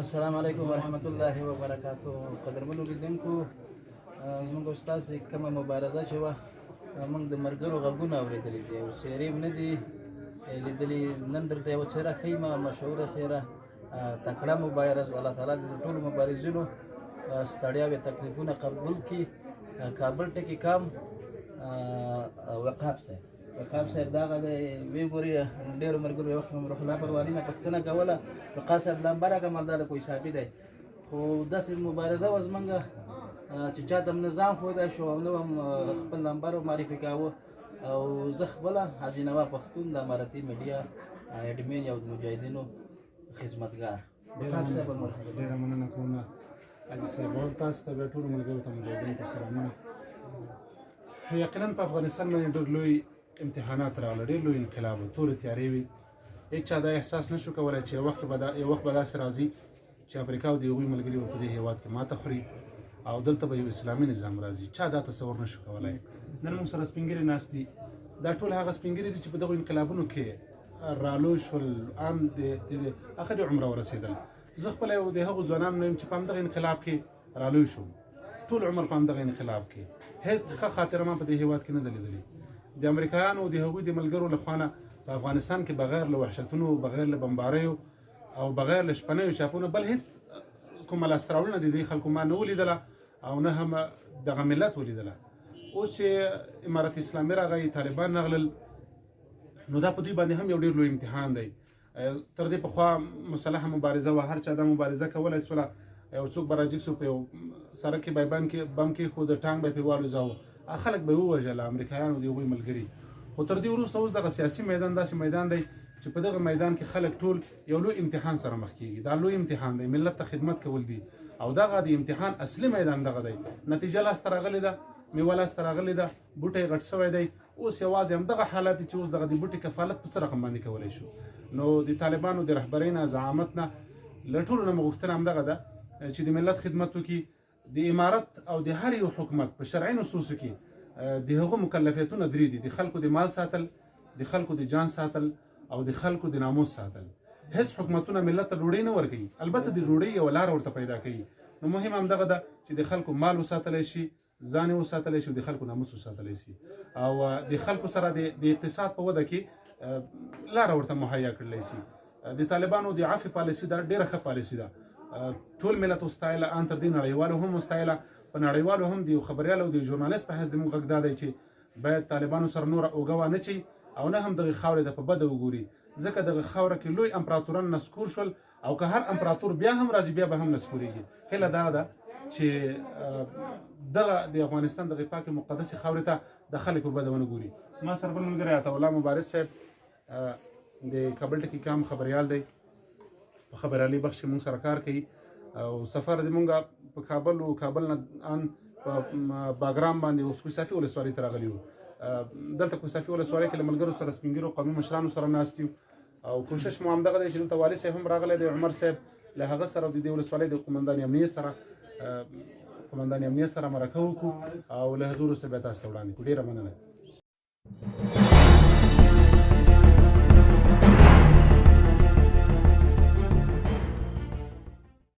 السلام علیکم ورحمت الله وبرکاتو. قدرمنو لیدونکو، زموږ استاد کومه مبارزه چې وه موږ د ملګرو غږونه اورېدلي دي او څېرې نه دي لیدلي. نن درته یوه څېره ښیمه، مشهوره څېره، تکړه مبارز. الله تعالی د ټولو مبارزینو ستړیاوې تکلیفونه قبول کړي. کابل ټکي کام وقاف صاحب دغه دی. ویې ګورې ډېرو ملګرو یو وخت روح الله پرواني نه پوښتنه کوله، وقاف صاحب لمبره کمالدار کوئی ثابت دی، خو داسې مبارزه وه زموږ چې چاته هم نظام ښودی شو او نه هم خپل نمبر معرفي کاوه. او زه خپله حاجي نواب پښتون د امارتي میډیا اډمین یو د مجاهدینو خدمتګار. ډېره مننه کوم حاجي صاحب، او تاسو ته بیا ټولو ملګرو ته مجاهدینو ته سلامونه. یقینا په افغانستان باندې ډېر لوی امتحانات راغله، ډېر لوی انقلاب و، تورې تیارې وي. هېڅ چا دا احساس نه شو کولی چې یو وخت به داسې راځي چې امریکا او د هغوی ملګري به په دې هېواد کې ماته خوري او دلته به یو اسلامي نظام راځي. چا دا تصور نه شو کولی. نن موږ سره سپین ږیري ناست دي. دا ټول هغه سپین ږیري دي چې په دغو انقلابونو کې رالوی شول، ان د اخري عمره ورسېدل. زه خپله یو د هغو ځوانانو نه یم چې په همدغه انقلاب کې رالوی شوم، ټول عمر په همدغه انقلاب کې. هېڅ ښه خاطره ما په دې هېواد کې نه ده لیدلې. د امریکایانو او د هغوی د ملګرو له خوا نه په افغانستان کې بغیر له وحشتونو، بغیر له بمباریو او بغیر له شپنیو چاپونو بل هېڅ کومه لاسته راوړنه د دې خلکو ما نه ولیدله او نه هم دغه ملت ولیدله. اوس چې امارت اسلامي راغی، طالبان راغلل، نو دا په دوی باندې هم یو ډېر لوی امتحان دی. تر دې پخوا مسلحه مبارزه وه، هر چا دا مبارزه کولی شوله. یو څوک به راجګ شو، په یو سړک کې به یې بم کېښود، ټانک به یې پرې والوځاوه، خلک به یې ووژله، امریکایانو د هغوی ملګري. خو تر دې وروسته اوس دغه سیاسي میدان داسې میدان دی چې په دغه میدان کې خلک ټول یو لوی امتحان سره مخ کېږي. دا لوی امتحان دی، ملت ته خدمت کول دي او دغه د امتحان اصلي میدان دغه دی. نتیجه لاسته راغلې ده، میوه لاسته راغلې ده، بوټی غټ شوی دی. اوس یوازې همدغه حالت دی چې اوس دغه د بوټي کفالت په څه رقم باندې کولی شو. نو د طالبانو د رهبرۍ نه، زعامت نه، له ټولو نه مو غوښتنه همدغه ده چې د ملت خدمت وکړي. د امارت او د هر یو حکومت په شرعي نصوصو کې د هغو مکلفیتونه درې دي: د خلکو د مال ساتل، د خلکو د جان ساتل او د خلکو د ناموس ساتل. هیڅ حکومتونه ملت ته ډوډۍ نه ورکوي، البته د ډوډۍ یوه لاره ورته پیدا کوي. نو مهم همدغه ده چې د خلکو مال وساتلی شي، ځان یې وساتلی شي او د خلکو ناموس وساتلی شي او د خلکو سره د اقتصاد په وده کې لاره ورته مهیا کړلی شي. د طالبانو د عفو پالیسي دا ډېره ښه پالیسي ده. ټول ملت وستایله، ان تر دې نړیوالو هم وستایله. په نړیوالو هم د یو خبریال او د یو ژورنالست په حیث زموږ غږ دا دی چې باید طالبانو سره نوره اوږه وانه چي او نه هم دغې خاورې ته په بده وګوري، ځکه دغه خاوره کې لوی امپراتوران نسکور شول او که هر امپراتور بیا هم راځي بیا به هم نسکورېږي. هیله دا ده چې دغه د افغانستان دغې پاکې مقدسې خاورې ته د خلک په بده ونه ګوري. ما سره بل ملګری عطاالله مبارز صاحب د کابل ټکي کام خبریال دی، په خبریالۍ بخش کې مونږ سره کار کوي او سفر د مونږ په کابل و کابل نه ان په باګرام باندې اوس کوهستافي ولسوالۍ ته راغلي وو. دلته کوهستافي ولسوالۍ کې له ملګرو سره، سپین ږیرو قومي مشرانو سره ناست یو او کوشش مو همدغه دی چې دلته والي صاحب هم راغلی دی، عمر صاحب، له هغه سره د دې ولسوالۍ د قمندان امنیې سره مرکه وکړو او له هغې وروسته بیا تاسو ته وړاندې کړو. ډېره مننه.